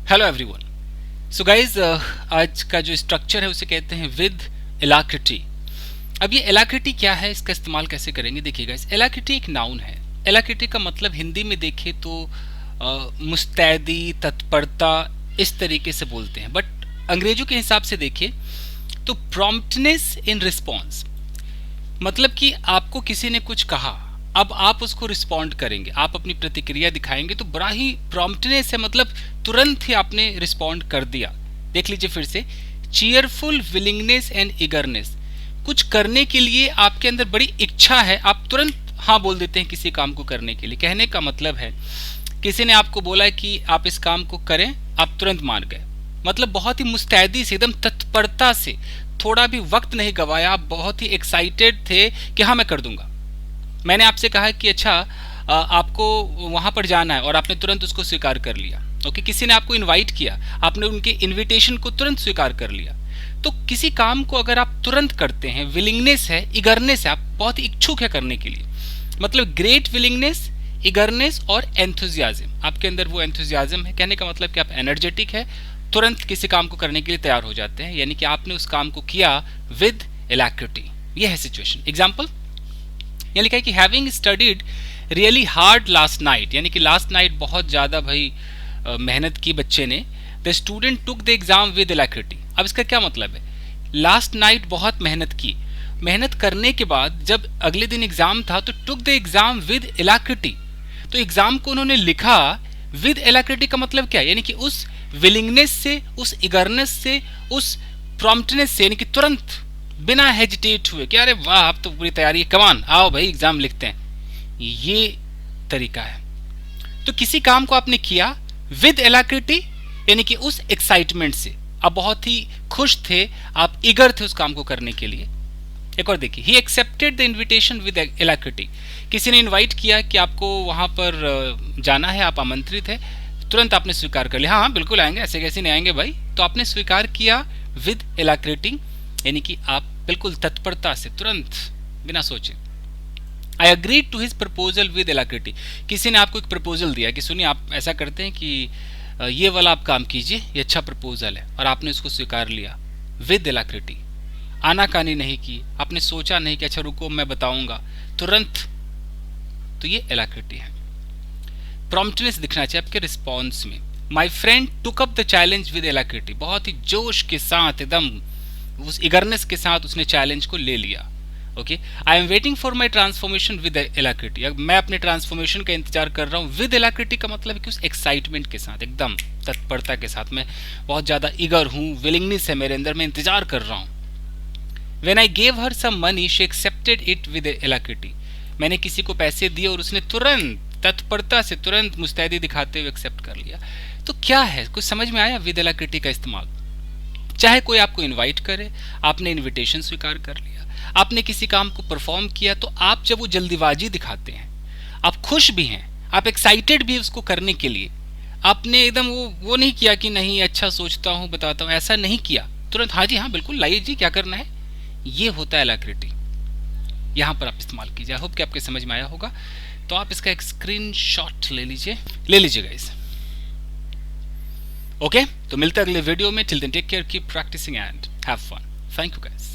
Hello everyone. So guys, आज का जो स्ट्रक्चर है उसे कहते हैं विद एलाक्रिटी। अब ये एलाक्रिटी क्या है, इसका इस्तेमाल कैसे करेंगे? देखिए गाइज, एलाक्रिटी एक नाउन है। एलाक्रिटी का मतलब हिंदी में देखें तो मुस्तैदी, तत्परता, इस तरीके से बोलते हैं। बट अंग्रेजों के हिसाब से देखिए तो प्रॉम्प्टनेस इन रिस्पॉन्स, मतलब कि आपको किसी ने कुछ कहा, अब आप उसको रिस्पॉन्ड करेंगे, आप अपनी प्रतिक्रिया दिखाएंगे, तो बड़ा ही प्रॉम्प्टनेस है, मतलब तुरंत ही आपने रिस्पॉन्ड कर दिया। देख लीजिए फिर से, चीयरफुल विलिंगनेस एंड ईगरनेस, कुछ करने के लिए आपके अंदर बड़ी इच्छा है, आप तुरंत हाँ बोल देते हैं किसी काम को करने के लिए। कहने का मतलब है किसी ने आपको बोला है कि आप इस काम को करें, आप तुरंत मान गए, मतलब बहुत ही मुस्तैदी से, एकदम तत्परता से, थोड़ा भी वक्त नहीं गवाया, आप बहुत ही एक्साइटेड थे कि हाँ मैं कर दूंगा। मैंने आपसे कहा कि अच्छा आपको वहां पर जाना है और आपने तुरंत उसको स्वीकार कर लिया। ओके, किसी ने आपको इनवाइट किया, आपने उनके इनविटेशन को तुरंत स्वीकार कर लिया। तो किसी काम को अगर आप तुरंत करते हैं, विलिंगनेस है, ईगरनेस है, आप बहुत इच्छुक है करने के लिए, मतलब ग्रेट विलिंगनेस, ईगरनेस और एंथुजियाज्म, आपके अंदर वो एंथुजियाज्म है। कहने का मतलब कि आप एनर्जेटिक है, तुरंत किसी काम को करने के लिए तैयार हो जाते हैं, यानी कि आपने उस काम को किया विद एलाक्रिटी। ये है सिचुएशन। एग्जाम्पल यहाँ लिखा है कि having studied really hard last night, यानी कि लास्ट नाइट बहुत ज़्यादा भाई मेहनत की बच्चे ने। The student took the exam with alacrity. अब इसका क्या मतलब है? लास्ट नाइट बहुत मेहनत की, मेहनत करने के बाद जब अगले दिन एग्जाम था तो टुक द एग्जाम विद एलाक्रिटी, तो एग्जाम को उन्होंने लिखा विद एलाक्रिटी। का मतलब क्या? यानी कि उस विलिंगनेस से, उस इगरनेस से, उस प्रॉम्प्टनेस से, यानी कि तुरंत बिना हेजिटेट हुए कि अरे वाह अब तो पूरी तैयारी है, कमान आओ भाई एग्जाम लिखते हैं। ये तरीका है। तो किसी काम को आपने किया विद एलाक्रिटी, यानी कि उस एक्साइटमेंट से, आप बहुत ही खुश थे, आप ईगर थे उस काम को करने के लिए। एक और देखिए, he accepted the invitation with alacrity, किसी ने इनवाइट किया कि आपको वहां पर जाना है, आप आमंत्रित है, तुरंत आपने स्वीकार कर लिया, हाँ हाँ बिल्कुल आएंगे, ऐसे कैसे नहीं आएंगे भाई। तो आपने स्वीकार किया विद एलाक्रिटी, यानी कि आप बिल्कुल तत्परता से, तुरंत, बिना सोचे। I agreed to his proposal with alacrity, किसी ने आपको एक प्रपोजल दिया कि सुनिए आप ऐसा करते हैं कि ये वाला आप काम कीजिए, ये अच्छा प्रपोजल है, और आपने उसको स्वीकार लिया विद एलाक्रिटी। आनाकानी नहीं की, आपने सोचा नहीं कि अच्छा रुको मैं बताऊंगा, तुरंत। तो ये एलाक्रिटी है। प्रॉम्प्टनेस दिखना चाहिए आपके रिस्पॉन्स में। My friend took up the challenge with alacrity, बहुत ही जोश के साथ, एकदम उस इगरनेस के साथ उसने चैलेंज को ले लिया। Okay, I am waiting for my transformation with alacrity, मैं अपने ट्रांसफॉर्मेशन का इंतजार कर रहा हूँ। विद एलाक्रिटी का मतलब है कि उस एक्साइटमेंट के साथ, एकदम तत्परता के साथ, मैं बहुत ज्यादा ईगर हूँ, विलिंगनेस है मेरे अंदर, मैं इंतजार कर रहा हूँ। When I gave her some money, she accepted it with alacrity, मैंने किसी को पैसे दिए और उसने तुरंत तत्परता से, तुरंत मुस्तैदी दिखाते हुए एक्सेप्ट कर लिया। तो क्या है, कुछ समझ में आया विद एलाक्रिटी का इस्तेमाल? चाहे कोई आपको इनवाइट करे, आपने इनविटेशन स्वीकार कर लिया, आपने किसी काम को परफॉर्म किया, तो आप जब वो जल्दीबाजी दिखाते हैं, आप खुश भी हैं, आप एक्साइटेड भी उसको करने के लिए, आपने एकदम वो नहीं किया कि नहीं अच्छा सोचता हूँ बताता हूँ, ऐसा नहीं किया, तुरंत हाँ जी हाँ बिल्कुल लाइए जी क्या करना है, ये होता है एलाक्रिटी। यहाँ पर आप इस्तेमाल कीजिए। आई होप कि आपके समझ में आया होगा। तो आप इसका एक स्क्रीनशॉट ले लीजिएगा इस। ओके, तो मिलते हैं अगले वीडियो में। Till then take care, keep practising and have fun. Thank you guys.